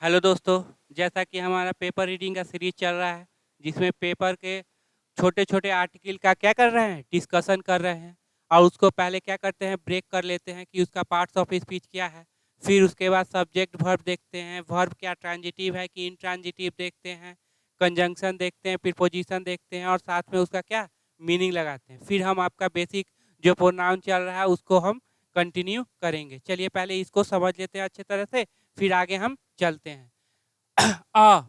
Hello दोस्तों, जैसा कि हमारा पेपर रीडिंग का सीरीज चल रहा है, जिसमें पेपर के छोटे छोटे आर्टिकल का क्या कर रहे हैं, डिस्कशन कर रहे हैं। और उसको पहले क्या करते हैं, ब्रेक कर लेते हैं कि उसका पार्ट्स ऑफ स्पीच क्या है। फिर उसके बाद सब्जेक्ट वर्ब देखते हैं, वर्ब क्या ट्रांजिटिव है कि इनट्रांजिटिव देखते हैं, कंजंक्शन देखते हैं, प्रीपोजिशन देखते हैं, और साथ में उसका क्या मीनिंग लगाते हैं। फिर हम आपका बेसिक जो प्रोनाउन चल रहा है उसको हम कंटिन्यू करेंगे। चलिए पहले इसको समझ लेते हैं अच्छे तरह से, फिर आगे हम चलते हैं। अ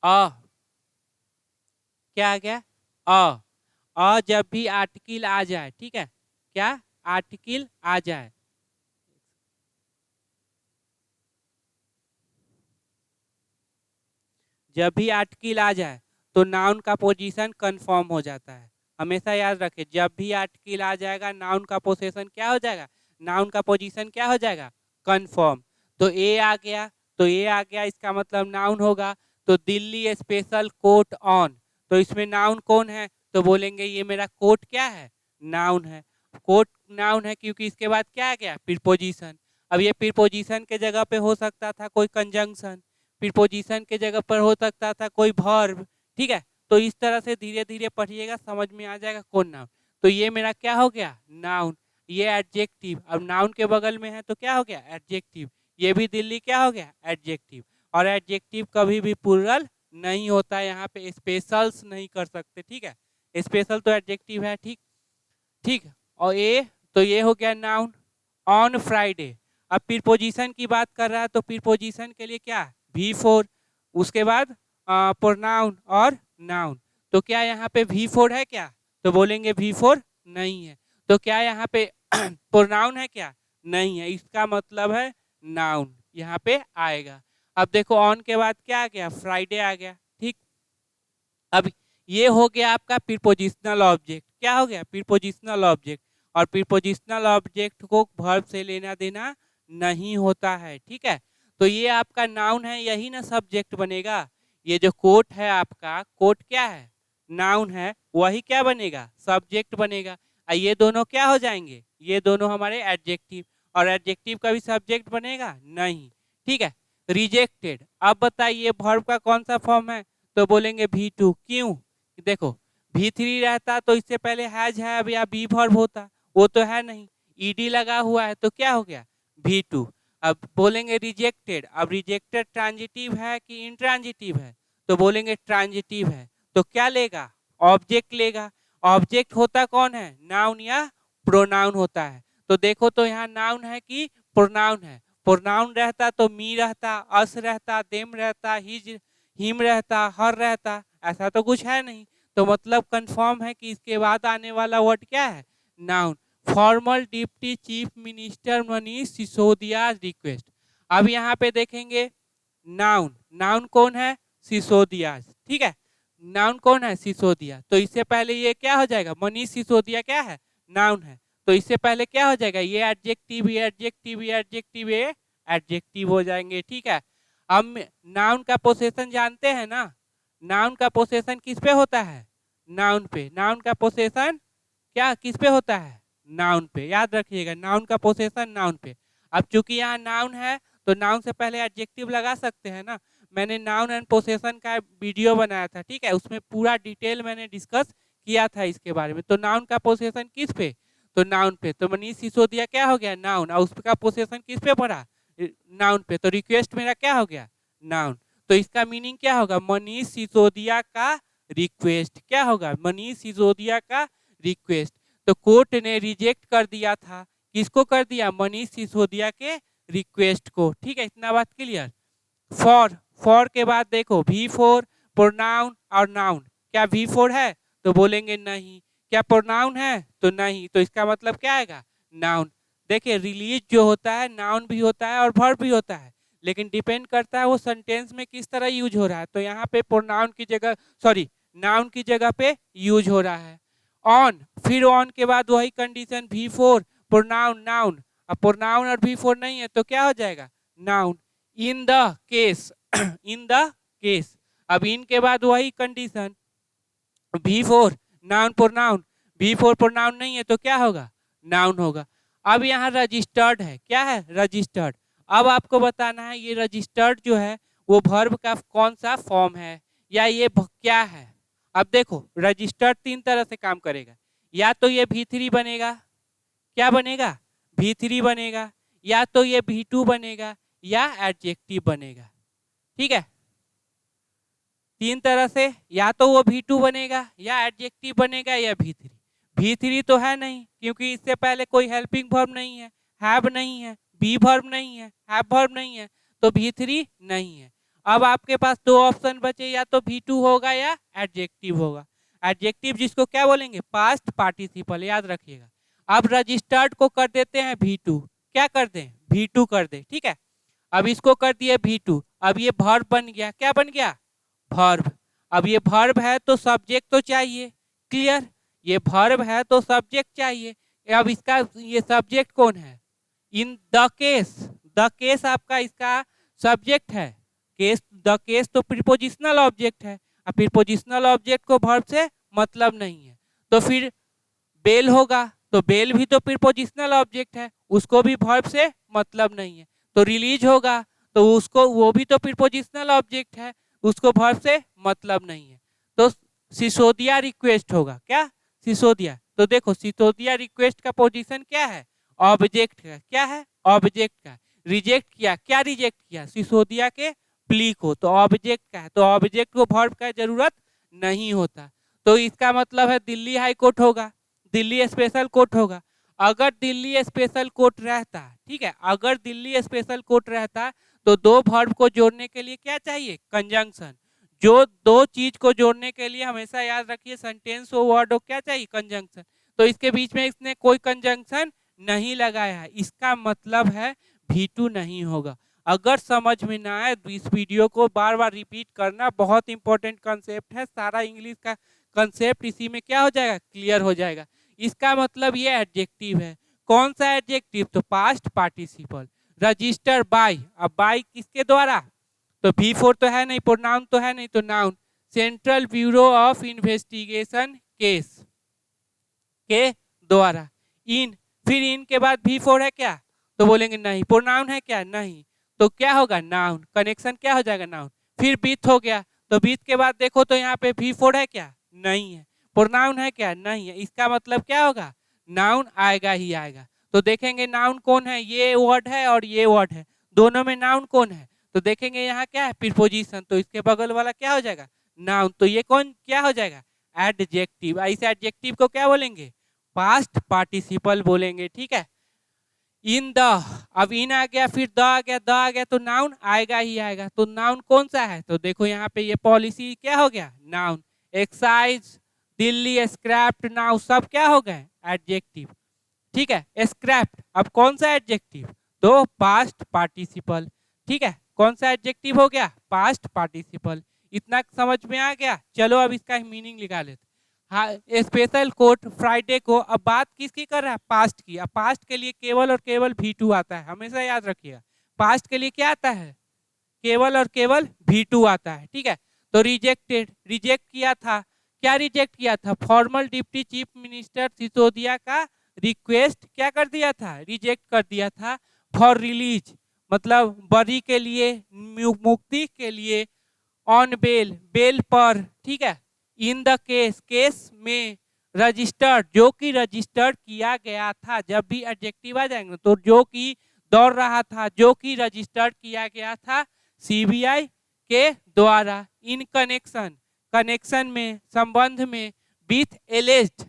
अ क्या आ गया? जब भी आर्टिकल आ जाए, ठीक है, क्या आर्टिकल आ जाए, जब भी आर्टिकल आ जाए तो नाउन का पोजीशन कंफर्म हो जाता है। हमेशा याद रखें, जब भी आर्टिकल आ जाएगा नाउन का पोजीशन क्या हो जाएगा, नाउन का पोजीशन क्या हो जाएगा, कंफर्म। तो ए आ गया, तो ए आ गया, इसका मतलब नाउन होगा। तो दिल्ली स्पेशल कोर्ट ऑन, तो इसमें नाउन कौन है, तो बोलेंगे ये मेरा कोर्ट क्या है, नाउन है। कोर्ट नाउन है क्योंकि इसके बाद क्या आ गया, प्रीपोजिशन। अब ये प्रीपोजिशन के जगह पे हो सकता था कोई कंजंक्शन, प्रीपोजिशन के जगह पर हो सकता था कोई वर्ब, ठीक है। तो इस तरह से धीरे धीरे पढ़िएगा, समझ में आ जाएगा कौन नाउन। तो ये मेरा क्या हो गया, नाउन। ये एडजेक्टिव, अब नाउन के बगल में है तो क्या हो गया, एडजेक्टिव। ये भी दिल्ली क्या हो गया, एडजेक्टिव। और एडजेक्टिव कभी भी प्लुरल नहीं होता है, यहाँ पे स्पेशल्स नहीं कर सकते, ठीक है। स्पेशल तो एडजेक्टिव है, ठीक ठीक। और ए, तो ये हो गया नाउन। ऑन फ्राइडे, अब प्रीपोजिशन की बात कर रहा है तो प्रीपोजिशन के लिए क्या, V4। उसके बाद प्रोनाउन और नाउन, तो क्या यहाँ पे V4 है क्या, तो बोलेंगे V4 नहीं है। तो क्या यहाँ पे प्रोनाउन है क्या, नहीं है, इसका मतलब है नाउन यहाँ पे आएगा। अब देखो ऑन के बाद क्या आ गया, फ्राइडे आ गया, ठीक। अब ये हो गया आपका प्रीपोजिशनल ऑब्जेक्ट, क्या हो गया, प्रीपोजिशनल ऑब्जेक्ट। और प्रीपोजिशनल ऑब्जेक्ट को वर्ब से लेना देना नहीं होता है, ठीक है। तो ये आपका नाउन है, यही ना सब्जेक्ट बनेगा। ये जो कोट है आपका, कोट क्या है, नाउन है, वही क्या बनेगा, सब्जेक्ट बनेगा। ये दोनों क्या हो जाएंगे, ये दोनों हमारे एडजेक्टिव। और एडजेक्टिव का भी सब्जेक्ट बनेगा नहीं, ठीक है। रिजेक्टेड, अब बताइए वर्ब का कौन सा फॉर्म है, तो बोलेंगे V2। क्यों, देखो V3 रहता तो इससे पहले हैज है अब या बी वर्ब होता, वो तो है नहीं, ईडी लगा हुआ है तो क्या हो गया, V2। अब बोलेंगे रिजेक्टेड, अब रिजेक्टेड ट्रांजिटिव है कि इंट्रांजिटिव है, तो बोलेंगे ट्रांजिटिव है। तो क्या लेगा, ऑब्जेक्ट लेगा। ऑब्जेक्ट होता कौन है, नाउन या प्रोनाउन होता है। तो देखो तो यहाँ नाउन है कि प्रोनाउन है। प्रोनाउन रहता तो मी रहता, अस रहता, देम रहता, हिज हिम रहता, हर रहता, ऐसा तो कुछ है नहीं। तो मतलब कंफर्म है कि इसके बाद आने वाला वर्ड क्या है, noun. Formal deputy chief minister Manish Sisodia request. अब यहाँ पे देखेंगे नाउन, नाउन कौन है, सिसोदिया, ठीक है। नाउन कौन है, सिसोदिया। तो इससे पहले ये क्या हो जाएगा, मनीष सिसोदिया क्या है, नाउन है। तो इससे पहले क्या हो जाएगा, ये एडजेक्टिव, ये एडजेक्टिव, ये एडजेक्टिव, ये एडजेक्टिव हो जाएंगे, ठीक है। अब नाउन का पोसेशन जानते हैं ना, नाउन का पोसेशन किस पे होता है, नाउन पे। नाउन का पोसेशन क्या किस पे होता है, नाउन पे, याद रखिएगा, नाउन का पोसेशन नाउन पे। अब चूंकि यहाँ नाउन है तो नाउन से पहले एडजेक्टिव लगा सकते हैं ना। मैंने नाउन एंड पोसेशन का वीडियो बनाया था, ठीक है, उसमें पूरा डिटेल मैंने डिस्कस किया था इसके बारे में। तो नाउन का पोसेशन किस पे, तो नाउन पे। तो मनीष सिसोदिया क्या हो गया, नाउन, और उसका पोसेशन किस पे पड़ा, नाउन पे। तो रिक्वेस्ट मेरा क्या हो गया, नाउन। तो इसका मीनिंग क्या होगा, मनीष सिसोदिया का रिक्वेस्ट, क्या होगा, मनीष सिसोदिया का रिक्वेस्ट। तो कोर्ट ने रिजेक्ट कर दिया था, किसको कर दिया, मनीष सिसोदिया के रिक्वेस्ट को, ठीक है, इतना बात क्लियर। फॉर के बाद देखो V4, प्रोनाउन और नाउन। क्या V4 है, तो बोलेंगे नहीं। क्या प्रोनाउन है, तो नहीं। तो इसका मतलब क्या आएगा, नाउन। देखिए रिलीज जो होता है नाउन भी होता है और वर्ब भी होता है, लेकिन डिपेंड करता है वो सेंटेंस में किस तरह यूज हो रहा है। तो यहाँ पे प्रोनाउन की जगह, सॉरी, नाउन की जगह पे यूज हो रहा है। ऑन, फिर ऑन के बाद वही कंडीशन V4, प्रोनाउन नाउन। अब प्रोनाउन और V4 नहीं है तो क्या हो जाएगा, noun. In the case, in the case. अब इन के बाद वही condition V4, noun pronoun. V4 pronoun नहीं है तो क्या होगा, नाउन होगा। अब यहाँ रजिस्टर्ड है, क्या है, रजिस्टर्ड। अब आपको बताना है ये रजिस्टर्ड जो है वो वर्ब का कौन सा फॉर्म है या ये क्या है। अब देखो रजिस्टर 3 तरह से काम करेगा, या तो ये V3 बनेगा, क्या बनेगा, V3 बनेगा, या तो ये V2 बनेगा, या एडजेक्टिव बनेगा। ठीक है, 3 तरह से, या तो वो V2 बनेगा, या एडजेक्टिव बनेगा, या V3। V3 तो है नहीं क्योंकि इससे पहले कोई हेल्पिंग वर्ब नहीं है, हैव नहीं है, बी वर्ब नहीं है, हैव वर्ब नहीं है, तो V3 नहीं है। अब आपके पास 2 ऑप्शन बचे, या तो V2 होगा या एडजेक्टिव होगा। एडजेक्टिव जिसको क्या बोलेंगे, पास्ट पार्टिसिपल, याद रखिएगा। अब रजिस्टर्ड को कर देते हैं V2, क्या कर दें, V2 कर दे। ठीक है, अब इसको कर दिए V2, अब ये वर्ब बन गया, क्या बन गया, वर्ब। अब ये वर्ब है तो सब्जेक्ट तो चाहिए, क्लियर, ये वर्ब है तो सब्जेक्ट चाहिए। अब इसका ये सब्जेक्ट कौन है, in the case, the case आपका इसका सब्जेक्ट है, केस, द केस तो प्रीपोजिशनल ऑब्जेक्ट है, अब प्रीपोजिशनल ऑब्जेक्ट को वर्ब से मतलब नहीं है, तो फिर बेल होगा, तो बेल भी तो प्रीपोजिशनल ऑब्जेक्ट है, उसको भी वर्ब से मतलब नहीं है। तो रिलीज होगा, तो उसको, वो भी तो प्रीपोजिशनल ऑब्जेक्ट है, उसको वर्ब से मतलब नहीं है। तो सिसोदिया रिक्वेस्ट होगा, क्या, सिसोदिया। तो देखो सिसोदिया रिक्वेस्ट का पोजीशन क्या है, ऑब्जेक्ट का, क्या है, ऑब्जेक्ट का। रिजेक्ट किया, क्या रिजेक्ट किया, सिसोदिया के प्ली को, तो ऑब्जेक्ट का है, तो ऑब्जेक्ट को वर्ब का जरूरत नहीं होता। तो इसका मतलब है दिल्ली हाई कोर्ट होगा, दिल्ली स्पेशल कोर्ट होगा। अगर दिल्ली स्पेशल कोर्ट रहता, ठीक है, अगर दिल्ली स्पेशल कोर्ट रहता तो 2 वर्ब को जोड़ने के लिए क्या चाहिए, कंजंक्शन। जो 2 चीज को जोड़ने के लिए हमेशा याद रखिए सेंटेंस हो, वर्ड हो, क्या चाहिए, कंजंक्शन। तो इसके बीच में इसने कोई कंजंक्शन नहीं लगाया है, इसका मतलब है V2 नहीं होगा। अगर समझ में ना आए तो इस वीडियो को बार बार रिपीट करना, बहुत इंपॉर्टेंट कंसेप्ट है, सारा इंग्लिश का कंसेप्ट इसी में क्या हो जाएगा, क्लियर हो जाएगा। इसका मतलब ये एडजेक्टिव है, कौन सा एडजेक्टिव, तो पास्ट पार्टिसिपल। रजिस्टर बाय, अब बाय किसके द्वारा, तो V4 तो है नहीं, प्रोनाउन तो है नहीं, तो noun, central bureau of investigation case के द्वारा। इन, फिर इन के बाद V4 है क्या, तो बोलेंगे नहीं। प्रोनाउन है क्या, नहीं, तो क्या होगा, नाउन, कनेक्शन क्या हो जाएगा, नाउन। फिर बीथ हो गया, तो बीथ के बाद देखो तो यहाँ पे V4 है क्या, नहीं है। प्रोनाउन है क्या, नहीं है, इसका मतलब क्या होगा, नाउन आएगा ही आएगा। तो देखेंगे नाउन कौन है, ये वर्ड है और ये वर्ड है, दोनों में नाउन कौन है, तो देखेंगे यहाँ क्या है, प्रीपोजिशन, तो इसके बगल वाला क्या हो जाएगा, नाउन, तो ये कौन क्या हो जाएगा, एडजेक्टिव। इस एडजेक्टिव को क्या बोलेंगे, पास्ट पार्टिसिपल बोलेंगे। ठीक है, इन द, अब इन आ गया, फिर द आ गया, द आ गया, तो नाउन आएगा ही आएगा। तो नाउन कौन सा है, तो देखो यहाँ पे ये पॉलिसी क्या हो गया, noun. Excise, Delhi, scraped, now सब क्या हो गए, एडजेक्टिव। ठीक है, स्क्रैप्ड अब कौन सा एडजेक्टिव, तो पास्ट पार्टिसिपल। ठीक है, कौन सा एडजेक्टिव हो गया, पास्ट पार्टिसिपल। इतना समझ में आ गया, चलो अब इसका मीनिंग निकाल लेते। हाँ, स्पेशल कोर्ट फ्राइडे को, अब बात किसकी कर रहा है, पास्ट की। अब पास्ट के लिए केवल और केवल V2 आता है, हमेशा याद रखिएगा, पास्ट के लिए क्या आता है, केवल और केवल V2 आता है। ठीक है, तो रिजेक्टेड, रिजेक्ट किया था, क्या रिजेक्ट किया था, formal deputy chief minister Sisodia का रिक्वेस्ट क्या कर दिया था, रिजेक्ट कर दिया था। फॉर रिलीज मतलब बरी के लिए, मुक्ति के लिए, ऑन बेल, बेल पर। ठीक है, इन द केस, केस में, रजिस्टर्ड जो कि रजिस्टर्ड किया गया था, जब भी एडजेक्टिव आ जाएंगे तो जो कि दौड़ रहा था, जो कि रजिस्टर्ड किया गया था CBI के द्वारा। इन कनेक्शन, कनेक्शन में, संबंध में, विथ एलेज्ड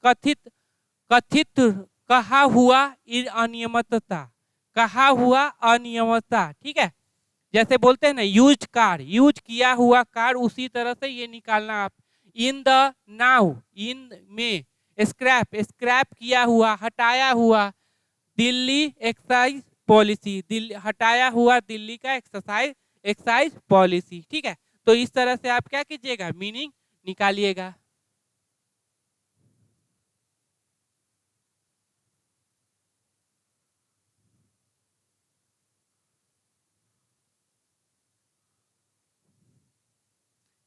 कथित, कथित कहा हुआ अनियमितता, कहा हुआ अनियमितता। ठीक है, जैसे बोलते हैं ना यूज कार, यूज किया हुआ कार, उसी तरह से ये निकालना आप। इन द, नाउ, इन में, स्क्रैप, स्क्रैप किया हुआ, हटाया हुआ, दिल्ली एक्साइज पॉलिसी, दिल्ली हटाया हुआ, दिल्ली का एक्सरसाइज, एक्साइज पॉलिसी। ठीक है, तो इस तरह से आप क्या कीजिएगा, मीनिंग निकालिएगा।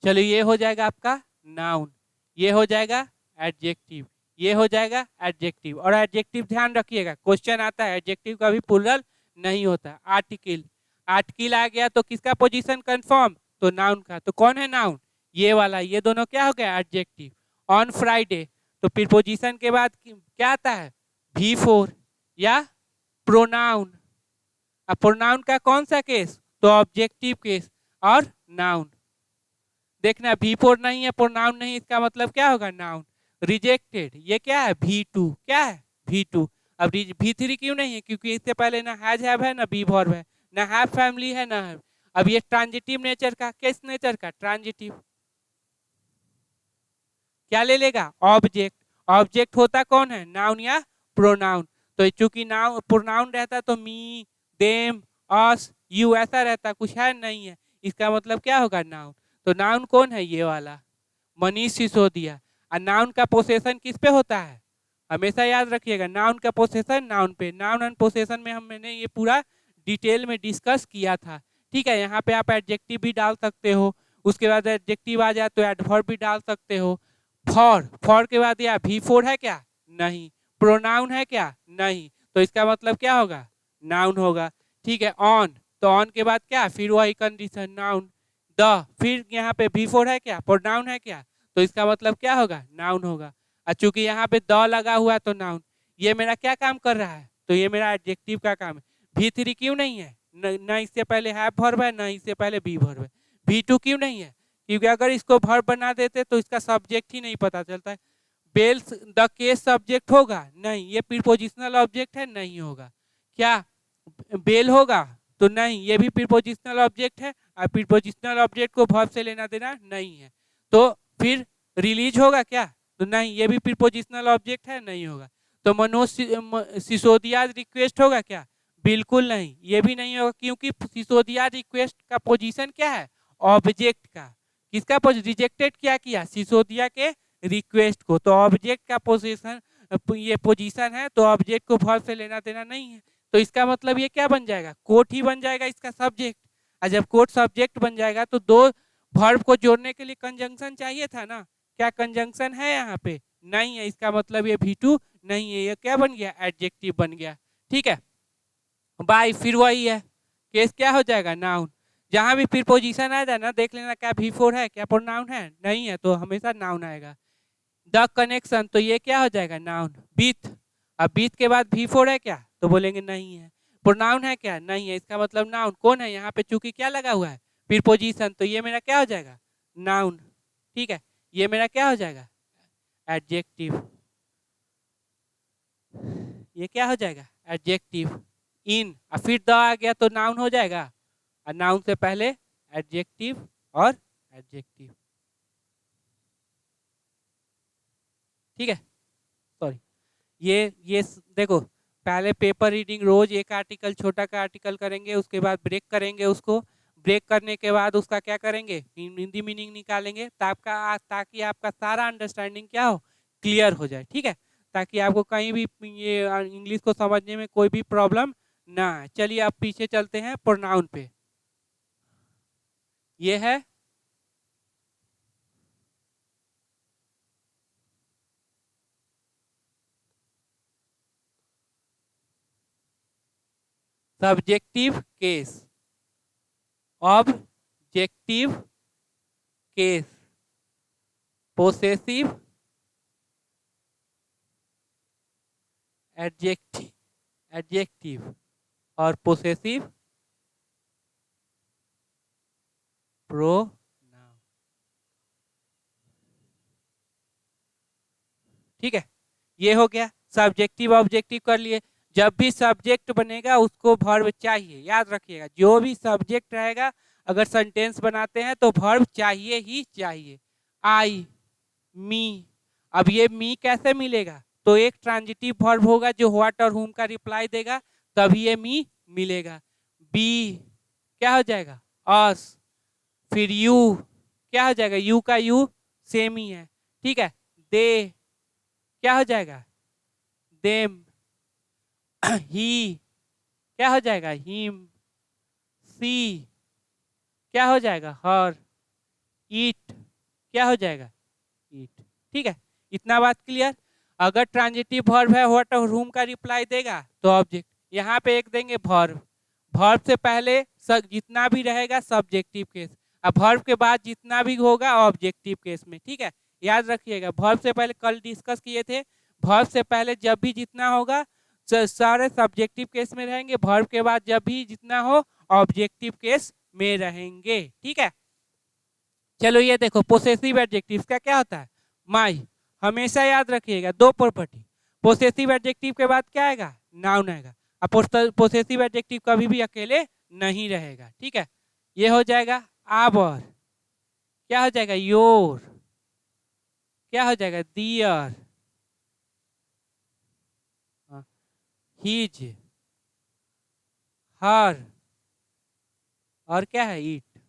चलो ये हो जाएगा आपका नाउन, ये हो जाएगा एडजेक्टिव, ये हो जाएगा एडजेक्टिव। और एडजेक्टिव ध्यान रखिएगा, क्वेश्चन आता है एडजेक्टिव का भी प्लुरल नहीं होता, आर्टिकल। आर्टिकल आ गया तो किसका पोजीशन कंफर्म, तो नाउन का। तो कौन है नाउन, ये वाला, ये दोनों क्या हो गया एडजेक्टिव। ऑन फ्राइडे, तो प्रीपोजिशन के बाद क्या आता है V4 या प्रोनाउन। अब प्रोनाउन का कौन सा केस, तो ऑब्जेक्टिव केस और नाउन। देखना V4 नहीं है, प्रोनाउन नहीं, इसका मतलब क्या होगा नाउन। रिजेक्टेड, ये क्या है V2, क्या है V2। अब V3 क्यों नहीं है, क्योंकि इससे पहले ना हैज हैव है ना बी वर्ब है, ना हैव फैमिली है ना हैव। अब ये ट्रांजिटिव नेचर का, किस नेचर का, ट्रांजिटिव। क्या ले लेगा ऑब्जेक्ट। ऑब्जेक्ट होता कौन है, नाउन या प्रोनाउन। तो चूंकि नाउन प्रोनाउन रहता तो मी, देम, अस, यू ऐसा रहता, कुछ है नहीं है, इसका मतलब क्या होगा नाउन। तो नाउन कौन है, ये वाला मनीष सिसोदिया। और नाउन का पोसेशन किस पे होता है, हमेशा याद रखिएगा नाउन का पोसेशन नाउन पे। नाउन एंड पोसेशन में मैंने ये पूरा डिटेल में डिस्कस किया था, ठीक है। यहाँ पे आप एडजेक्टिव भी डाल सकते हो, उसके बाद एडजेक्टिव आ जाए तो एडवर्ब भी डाल सकते हो। फॉर के बाद या V4 है क्या, नहीं। प्रोनाउन है क्या, नहीं। तो इसका मतलब क्या होगा, नाउन होगा, ठीक है। ऑन, तो ऑन के बाद क्या, फिर वही कंडीशन नाउन। द, फिर यहाँ पे V4 है क्या, प्रोनाउन है क्या, तो इसका मतलब क्या होगा, नाउन होगा। और चूंकि यहाँ पे द लगा हुआ है तो नाउन। ये मेरा क्या काम कर रहा है, तो ये मेरा एडजेक्टिव का काम है। V3 क्यों नहीं है, न इससे पहले हैव वर्ब है, न इससे पहले बी वर्ब है। V2 क्यों नहीं है, क्योंकि अगर इसको वर्ब बना देते तो इसका सब्जेक्ट ही नहीं पता चलता है। बेल्स द केस सब्जेक्ट होगा, नहीं। ये प्रीपोजिशनल ऑब्जेक्ट है, नहीं होगा। क्या बेल होगा, तो नहीं, ये भी प्रीपोजिशनल ऑब्जेक्ट है, और प्रीपोजिशनल ऑब्जेक्ट को वर्ब से लेना देना नहीं है। तो फिर रिलीज होगा क्या, तो नहीं, ये भी प्रीपोजिशनल ऑब्जेक्ट है, नहीं होगा। तो मनोज सिसोदिया रिक्वेस्ट होगा क्या, बिल्कुल नहीं, ये भी नहीं होगा, क्योंकि सिसोदिया रिक्वेस्ट का पोजीशन क्या है, ऑब्जेक्ट का। किसका रिजेक्टेड क्या किया, सिसोदिया के रिक्वेस्ट को, तो ऑब्जेक्ट का पोजीशन, ये पोजीशन है, तो ऑब्जेक्ट को वर्ब से लेना देना नहीं है। तो इसका मतलब ये क्या बन जाएगा, कोट ही बन जाएगा इसका सब्जेक्ट। और जब कोट सब्जेक्ट बन जाएगा तो दो वर्ब को जोड़ने के लिए कंजंक्शन चाहिए था ना, क्या कंजंक्शन है यहाँ पे, नहीं है, इसका मतलब ये V2 नहीं है, ये क्या बन गया, एडजेक्टिव बन गया, ठीक है। बाय, फिर वही है, केस क्या हो जाएगा, नाउन। जहां भी प्रीपोजिशन आ जाए ना, देख लेना क्या V4 है, क्या प्रोनाउन है, नहीं है, तो हमेशा नाउन आएगा। द कनेक्शन, तो ये क्या हो जाएगा, नाउन। विथ, अब विथ के बाद V4 है क्या, तो बोलेंगे नहीं है। प्रोनाउन है क्या, नहीं है, इसका मतलब नाउन। कौन है यहाँ पे, चूंकि क्या लगा हुआ है, प्रीपोजिशन, तो ये मेरा क्या हो जाएगा, नाउन, ठीक है। ये मेरा क्या हो जाएगा, एडजेक्टिव। ये क्या हो जाएगा, एडजेक्टिव। इन, और फिर द आ गया तो नाउन हो जाएगा, और नाउन से पहले एडजेक्टिव और एडजेक्टिव, ठीक है। सॉरी, ये देखो, पहले पेपर रीडिंग रोज एक आर्टिकल, छोटा का आर्टिकल करेंगे, उसके बाद ब्रेक करेंगे उसको। ब्रेक करने के बाद उसका क्या करेंगे, हिंदी मीनिंग निकालेंगे, ताकि आपका सारा अंडरस्टैंडिंग क्या हो, क्लियर हो जाए, ठीक है। ताकि आपको कहीं भी ये इंग्लिश को समझने में कोई भी प्रॉब्लम ना आए। चलिए अब पीछे चलते हैं प्रोनाउन पे। ये है subjective case, objective case, possessive adjective, adjective और पोसेसिव प्रोनाउन, ठीक है। ये हो गया सब्जेक्टिव ऑब्जेक्टिव कर लिए। जब भी सब्जेक्ट बनेगा उसको वर्ब चाहिए, याद रखिएगा, जो भी सब्जेक्ट रहेगा अगर सेंटेंस बनाते हैं तो वर्ब चाहिए ही चाहिए। आई, मी, अब ये मी कैसे मिलेगा, तो एक ट्रांजिटिव वर्ब होगा जो व्हाट और हुम का रिप्लाई देगा, तभी ये मी मिलेगा। बी क्या हो जाएगा, अस, फिर यू क्या हो जाएगा, यू का यू सेम ही है, ठीक है। दे क्या हो जाएगा, देम। ही क्या हो जाएगा, हिम। सी क्या हो जाएगा, हर। ईट क्या हो जाएगा, ईट, ठीक है। इतना बात क्लियर। अगर ट्रांजिटिव वर्ब है व्हाट और रूम का रिप्लाई देगा तो ऑब्जेक्ट, यहाँ पे एक देंगे वर्ब, वर्ब से पहले जितना भी रहेगा सब्जेक्टिव केस, अब वर्ब के बाद जितना भी होगा ऑब्जेक्टिव केस में। ठीक है, याद रखिएगा, वर्ब से पहले कल डिस्कस किए थे, वर्ब से पहले जब भी जितना होगा सारे सब्जेक्टिव केस में रहेंगे, वर्ब के बाद जब भी जितना हो ऑब्जेक्टिव केस में रहेंगे। ठीक है, चलो ये देखो पोसेसिव एडजेक्टिव का क्या होता है, माई। हमेशा याद रखिएगा दो प्रॉपर्टी, पोसेसिव एडजेक्टिव के बाद क्या आएगा, नाउन आएगा। अब पोसेसिव एडजेक्टिव कभी भी अकेले नहीं रहेगा। ठीक है, ये हो जाएगा आवर, क्या हो जाएगा योर, क्या हो जाएगा दियर, हिज, हर, और क्या है इट।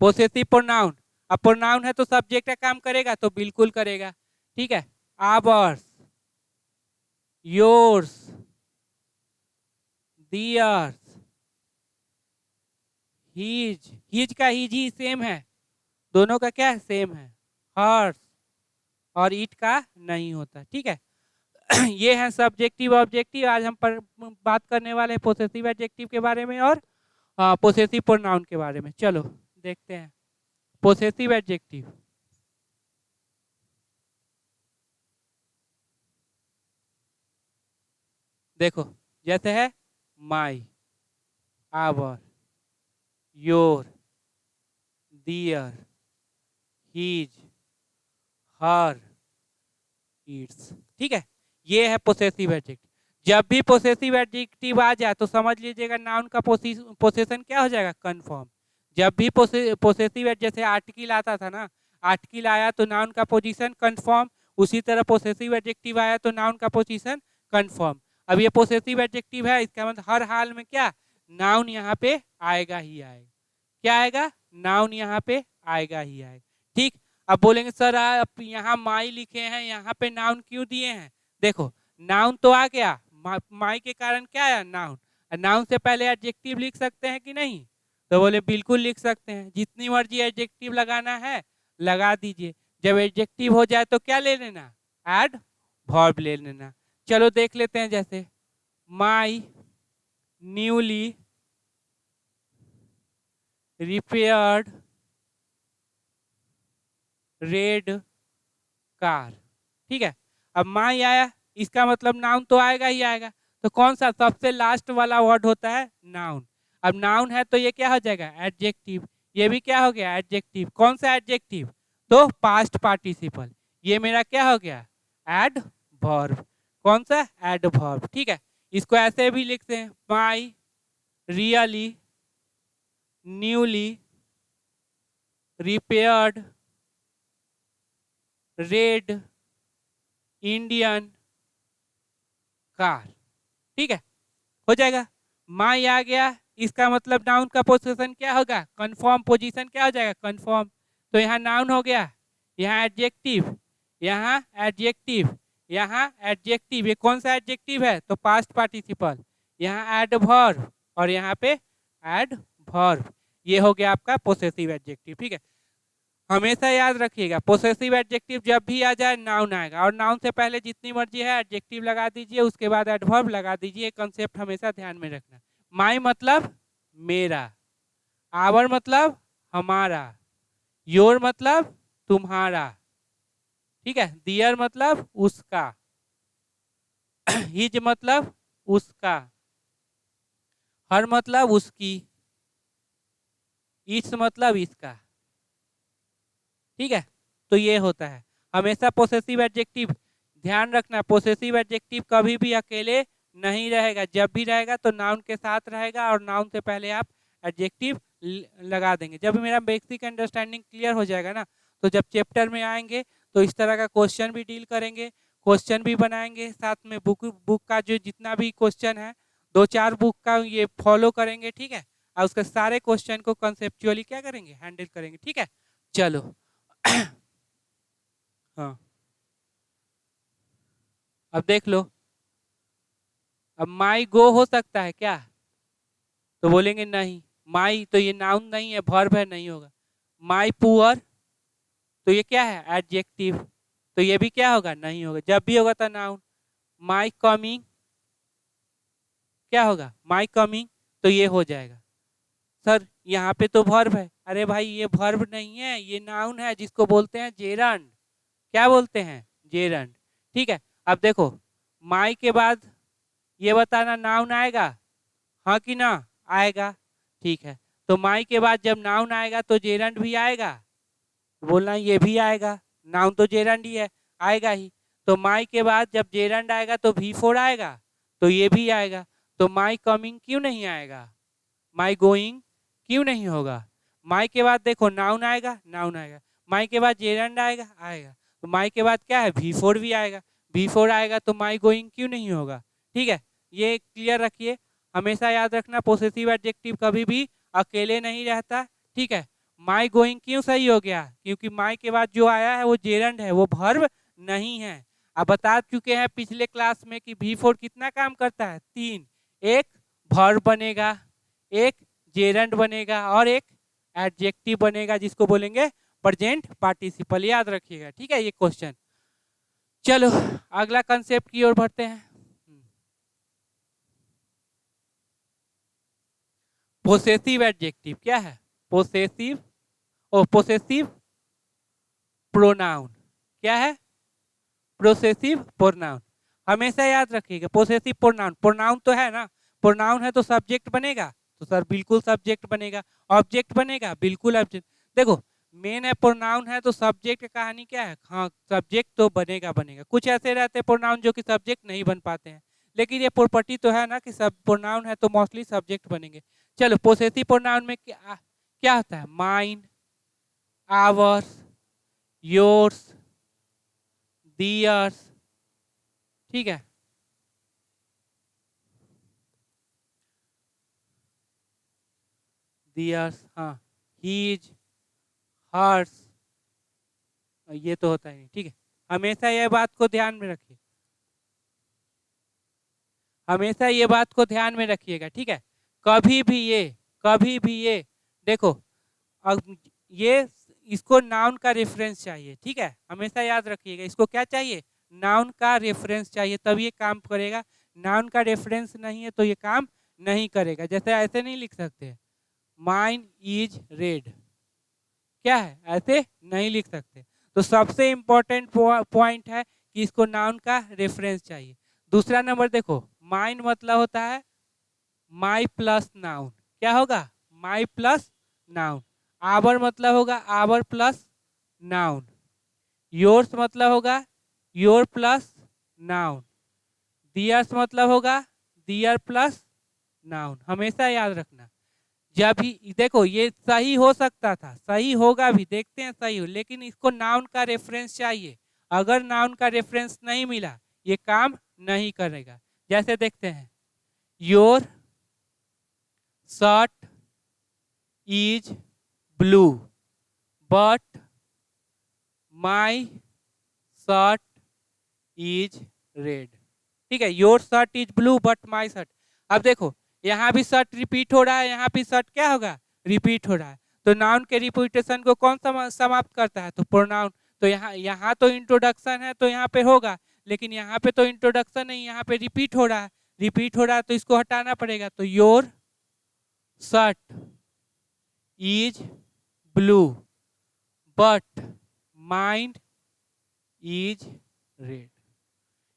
पोसेसिव प्रोनाउन, अब प्रोनाउन है तो सब्जेक्ट का काम करेगा, तो बिल्कुल करेगा। ठीक है, hours, yours, theirs, his, his का हिज ही सेम है, दोनों का क्या है सेम है, हर्स, और इट का नहीं होता। ठीक है, ये है सब्जेक्टिव ऑब्जेक्टिव। आज हम बात करने वाले हैं पोसेसिव एडजेक्टिव के बारे में और पोसेसिव प्रोनाउन के बारे में। चलो देखते हैं पोसेसिव एडजेक्टिव। देखो जैसे है my, our, your, their, his, her, its. ठीक है, ये है पोसेसिव एडजेक्टिव। जब भी पोसेसिव एडजेक्टिव आ जाए तो समझ लीजिएगा नाउन का पोसेशन क्या हो जाएगा, कंफर्म। जब भी पोसेसिव जैसे आर्टिकल आता था ना, आर्टिकल आया तो नाउन का पोजीशन कंफर्म, उसी तरह पोसेसिव एडजेक्टिव आया तो नाउन का पोजीशन कंफर्म। अब ये पोसेसिव एडजेक्टिव है, इसका मतलब हर हाल में क्या, नाउन यहाँ पे आएगा ही आएगा। क्या आएगा, नाउन यहाँ पे आएगा ही आएगा। ठीक, अब बोलेंगे सर आप यहाँ माई लिखे हैं, यहाँ पे नाउन क्यों दिए हैं। देखो नाउन तो आ गया, माई के कारण क्या है नाउन, नाउन से पहले एडजेक्टिव लिख सकते हैं कि नहीं, तो बोले बिल्कुल लिख सकते हैं, जितनी मर्जी एडजेक्टिव लगाना है लगा दीजिए। जब एडजेक्टिव हो जाए तो क्या ले लेना, एड वर्ब ले लेना। चलो देख लेते हैं, जैसे माई न्यूली रिपेयर्ड रेड कार। ठीक है, अब माई आया, इसका मतलब नाउन तो आएगा ही आएगा, तो कौन सा सबसे लास्ट वाला वर्ड होता है, नाउन। अब नाउन है तो ये क्या हो जाएगा, एडजेक्टिव। ये भी क्या हो गया, एडजेक्टिव। कौन सा एडजेक्टिव, तो पास्ट पार्टिसिपल। ये मेरा क्या हो गया, एड वर्ब। कौन सा, एड वर्ब। ठीक है, इसको ऐसे भी लिखते हैं, my really newly repaired red Indian car. ठीक है, हो जाएगा। माई आ गया, इसका मतलब नाउन का पोजीशन क्या होगा, कंफर्म पोजीशन क्या हो जाएगा, कंफर्म। तो यहाँ नाउन हो गया, यहाँ एडजेक्टिव, यहाँ एडजेक्टिव, यहाँ एडजेक्टिव। ये कौन सा एडजेक्टिव है, तो पास्ट पार्टिसिपल। यहाँ एड वर्ब और यहाँ पे एड वर्ब। ये हो गया आपका पोसेसिव एडजेक्टिव। ठीक है, हमेशा याद रखिएगा पोसेसिव एडजेक्टिव जब भी आ जाए नाउन आएगा, और नाउन से पहले जितनी मर्जी है एडजेक्टिव लगा दीजिए, उसके बाद एडवर्ब लगा दीजिए। कंसेप्ट हमेशा ध्यान में रखना। माई मतलब मेरा, आवर मतलब हमारा, योर मतलब तुम्हारा, ठीक है, दियर मतलब उसका, हिज मतलब उसका, हर मतलब उसकी, इट्स मतलब इसका। ठीक है, तो ये होता है हमेशा पोसेसिव एडजेक्टिव। ध्यान रखना पोसेसिव एडजेक्टिव कभी भी अकेले नहीं रहेगा, जब भी रहेगा तो नाउन के साथ रहेगा, और नाउन से पहले आप एडजेक्टिव लगा देंगे। जब मेरा बेसिक अंडरस्टैंडिंग क्लियर हो जाएगा ना, तो जब चैप्टर में आएंगे तो इस तरह का क्वेश्चन भी डील करेंगे, क्वेश्चन भी बनाएंगे साथ में। बुक का जो जितना भी क्वेश्चन है, 2-4 बुक का ये फॉलो करेंगे। ठीक है, और उसके सारे क्वेश्चन को कंसेप्चुअली क्या करेंगे, हैंडल करेंगे। ठीक है, चलो हाँ, अब देख लो, अब माई गो हो सकता है क्या, तो बोलेंगे नहीं, माई तो ये नाउन नहीं है, वर्ब है, नहीं होगा। माई पुअर, तो ये क्या है, एडजेक्टिव, तो ये भी क्या होगा, नहीं होगा। जब भी होगा तो नाउन। माई कमिंग क्या होगा माई कमिंग, तो ये हो जाएगा। सर यहाँ पे तो वर्ब है, अरे भाई ये वर्ब नहीं है, ये नाउन है जिसको बोलते हैं जेरंड। क्या बोलते हैं? जेरंड। ठीक है, अब देखो माई के बाद ये बताना नाउन आएगा, हाँ कि ना आएगा? ठीक है, तो माई के बाद जब नाउन आएगा तो जेरंड भी आएगा, बोलना ये भी आएगा, नाउन तो जेरंड ही है, आएगा ही। तो माई के बाद जब जेरंड आएगा तो V4 आएगा, तो ये भी आएगा। तो माई कमिंग क्यों नहीं आएगा? माई गोइंग क्यों नहीं होगा? माई के बाद देखो नाउन आएगा, नाउन आएगा, माई के बाद जेरंड आएगा, आएगा, तो माई के बाद क्या है V4 भी आएगा, V4 आएगा तो माई गोइंग क्यों नहीं होगा? ठीक है, ये क्लियर रखिए। हमेशा याद रखना पोसेसिव एडजेक्टिव कभी भी अकेले नहीं रहता। ठीक है, माई गोइंग क्यों सही हो गया? क्योंकि माई के बाद जो आया है वो जेरंड है, वो वर्ब नहीं है। अब बता चुके हैं पिछले क्लास में कि V4 कितना काम करता है? 3, एक वर्ब बनेगा, एक जेरंड बनेगा और एक एडजेक्टिव बनेगा जिसको बोलेंगे प्रेजेंट पार्टिसिपल। याद रखिएगा, ठीक है ये क्वेश्चन। चलो अगला कंसेप्ट की ओर बढ़ते हैं। पोसेसिव एडजेक्टिव क्या है? Possessive possessive pronoun. क्या है? Possessive pronoun. हमेशा याद रखिएगा पोसेसिव प्रोनाउन, प्रोनाउन तो है ना, प्रोनाउन है तो सब्जेक्ट बनेगा, तो सर बिल्कुल सब्जेक्ट बनेगा। ऑब्जेक्ट बनेगा, बिल्कुल ऑब्जेक्ट। देखो मेन है प्रोनाउन है तो सब्जेक्ट की कहानी क्या है, हाँ सब्जेक्ट तो बनेगा बनेगा। कुछ ऐसे रहते हैं प्रोनाउन जो कि सब्जेक्ट नहीं बन पाते हैं, लेकिन ये प्रॉपर्टी तो है ना कि सब प्रोनाउन है तो मोस्टली सब्जेक्ट बनेंगे। चलो पोसेसिव प्रोनाउन में क्या क्या होता है? Mine, hours, yours, theirs. ठीक है, दियर्स, हाँ, हीज, हर्स, ये तो होता ही नहीं। ठीक है, हमेशा ये बात को ध्यान में रखिए, हमेशा ये बात को ध्यान में रखिएगा। ठीक है, कभी भी ये, कभी भी ये देखो, अब ये इसको नाउन का रेफरेंस चाहिए। ठीक है, हमेशा याद रखिएगा इसको क्या चाहिए? नाउन का रेफरेंस चाहिए, तब ये काम करेगा। नाउन का रेफरेंस नहीं है तो ये काम नहीं करेगा। जैसे ऐसे नहीं लिख सकते माइन इज रेड, क्या है? ऐसे नहीं लिख सकते। तो सबसे इंपॉर्टेंट पॉइंट है कि इसको नाउन का रेफरेंस चाहिए। दूसरा नंबर देखो, माइन मतलब होता है माई प्लस नाउन। क्या होगा? माई प्लस नाउन। आवर मतलब होगा आवर प्लस नाउन। योर्स मतलब होगा योर प्लस नाउन। दियर्स मतलब होगा दियर प्लस नाउन। हमेशा याद रखना, जब भी देखो ये सही हो सकता था, सही होगा भी, देखते हैं सही हो, लेकिन इसको नाउन का रेफरेंस चाहिए। अगर नाउन का रेफरेंस नहीं मिला ये काम नहीं करेगा। जैसे देखते हैं, your shirt is blue but my shirt is red. ठीक है, your shirt is blue but my shirt. अब देखो यहाँ भी शर्ट रिपीट हो रहा है, यहाँ भी शर्ट क्या होगा? रिपीट हो रहा है। तो नाउन के रिपीटेशन को कौन समाप्त करता है? तो प्रोनाउन। तो यहाँ तो इंट्रोडक्शन है तो यहाँ पे होगा, लेकिन यहाँ पे तो इंट्रोडक्शन नहीं, यहाँ पे रिपीट हो रहा है, रिपीट हो रहा है तो इसको हटाना पड़ेगा। तो your shirt is blue but mind is red.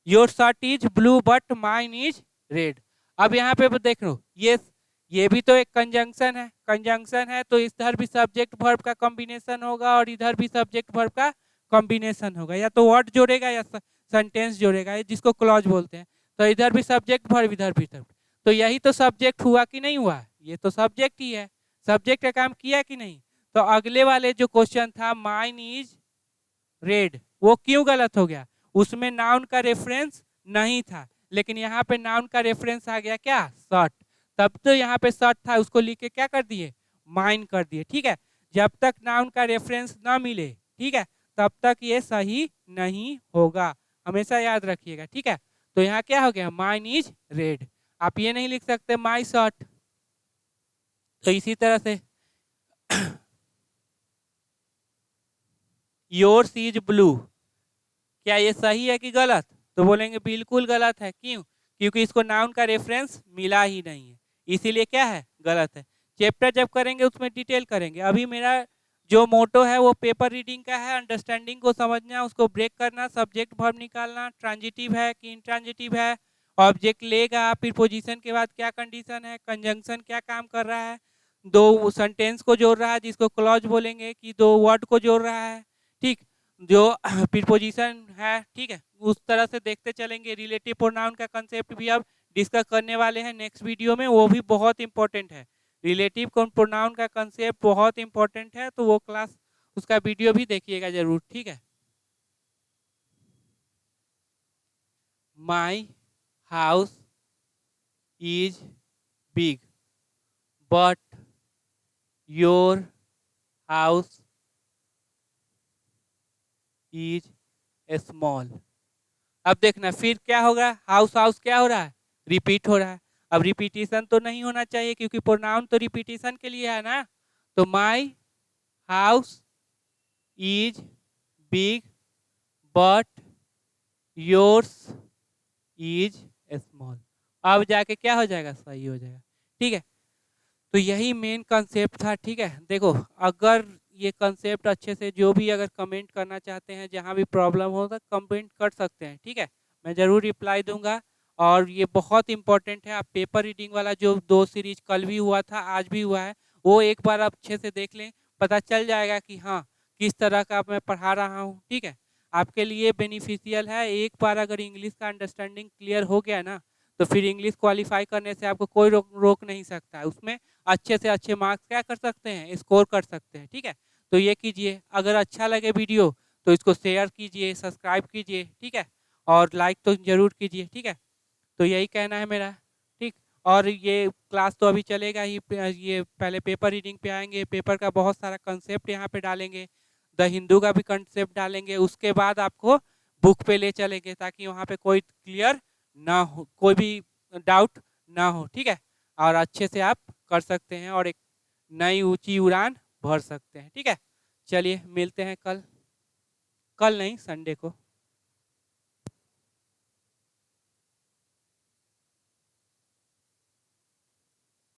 Your shirt is blue but mine is red. अब यहाँ पे देख लो, ये भी तो एक कंजंक्शन है, कंजंक्शन है तो इधर भी सब्जेक्ट वर्ब का कॉम्बिनेशन होगा और इधर भी सब्जेक्ट वर्ब का कॉम्बिनेशन होगा। या तो वर्ड जोड़ेगा या सेंटेंस जोड़ेगा, जिसको क्लॉज बोलते हैं। तो इधर भी सब्जेक्ट वर्ब, इधर भी सब्जेक्ट। तो यही तो सब्जेक्ट हुआ कि नहीं हुआ? ये तो सब्जेक्ट ही है, सब्जेक्ट का काम किया कि नहीं? तो अगले वाले जो क्वेश्चन था माइन इज रेड, वो क्यों गलत हो गया? उसमें नाउन का रेफरेंस नहीं था, लेकिन यहाँ पे नाउन का रेफरेंस आ गया क्या? शर्ट। तब तो यहाँ पे शर्ट था, उसको लिख के क्या कर दिए? माइन कर दिए। ठीक है, जब तक नाउन का रेफरेंस ना मिले, ठीक है, तब तक ये सही नहीं होगा, हमेशा याद रखिएगा। ठीक है, तो यहाँ क्या हो गया? Mine is red. आप ये नहीं लिख सकते माई शर्ट। तो इसी तरह से योर्स इज ब्लू, क्या ये सही है कि गलत? तो बोलेंगे बिल्कुल गलत है। क्यों? क्योंकि इसको नाउन का रेफरेंस मिला ही नहीं है, इसीलिए क्या है, गलत है। चैप्टर जब करेंगे उसमें डिटेल करेंगे। अभी मेरा जो मोटो है वो पेपर रीडिंग का है, अंडरस्टैंडिंग को समझना, उसको ब्रेक करना, सब्जेक्ट वर्ब निकालना, ट्रांजिटिव है कि इंट्रांजिटिव है, ऑब्जेक्ट लेगा, फिर पोजीशन के बाद क्या कंडीशन है, कंजंक्शन क्या काम कर रहा है, दो सेंटेंस को जोड़ रहा है जिसको क्लॉज बोलेंगे, कि दो वर्ड को जोड़ रहा है, ठीक, जो प्रीपोजिशन है, ठीक है, उस तरह से देखते चलेंगे। रिलेटिव प्रोनाउन का कंसेप्ट भी अब डिस्कस करने वाले हैं नेक्स्ट वीडियो में, वो भी बहुत इंपॉर्टेंट है। रिलेटिव प्रोनाउन का कंसेप्ट बहुत इंपॉर्टेंट है, तो वो क्लास उसका वीडियो भी देखिएगा जरूर, ठीक है। My house is big but your house is small. अब देखना फिर क्या होगा, हाउस हाउस क्या हो रहा है, रिपीट हो रहा है। अब रिपीटिशन तो नहीं होना चाहिए क्योंकि प्रोनाउन तो रिपीटिशन के लिए है ना। तो my house is big but yours is small. अब जाके क्या हो जाएगा, सही हो जाएगा, ठीक है। तो यही मेन कंसेप्ट था, ठीक है। देखो अगर ये कंसेप्ट अच्छे से जो भी अगर कमेंट करना चाहते हैं, जहाँ भी प्रॉब्लम हो तो कमेंट कर सकते हैं, ठीक है, मैं ज़रूर रिप्लाई दूंगा। और ये बहुत इंपॉर्टेंट है, आप पेपर रीडिंग वाला जो 2 सीरीज कल भी हुआ था आज भी हुआ है, वो एक बार आप अच्छे से देख लें, पता चल जाएगा कि हाँ किस तरह का मैं पढ़ा रहा हूँ, ठीक है। आपके लिए बेनिफिशियल है, एक बार अगर इंग्लिश का अंडरस्टैंडिंग क्लियर हो गया ना, तो फिर इंग्लिश क्वालिफाई करने से आपको कोई रोक नहीं सकता है। उसमें अच्छे से अच्छे मार्क्स क्या कर सकते हैं, स्कोर कर सकते हैं, ठीक है। तो ये कीजिए, अगर अच्छा लगे वीडियो तो इसको शेयर कीजिए, सब्सक्राइब कीजिए, ठीक है, और लाइक तो जरूर कीजिए, ठीक है। तो यही कहना है मेरा, ठीक। और ये क्लास तो अभी चलेगा ही, ये पहले पेपर रीडिंग पे आएंगे, पेपर का बहुत सारा कंसेप्ट यहाँ पे डालेंगे, द हिंदू का भी कंसेप्ट डालेंगे, उसके बाद आपको बुक पे ले चलेंगे ताकि वहाँ पे कोई क्लियर ना हो, कोई भी डाउट ना हो, ठीक है। और अच्छे से आप कर सकते हैं और एक नई ऊंची उड़ान भर सकते हैं, ठीक है। चलिए मिलते हैं कल, कल नहीं संडे को।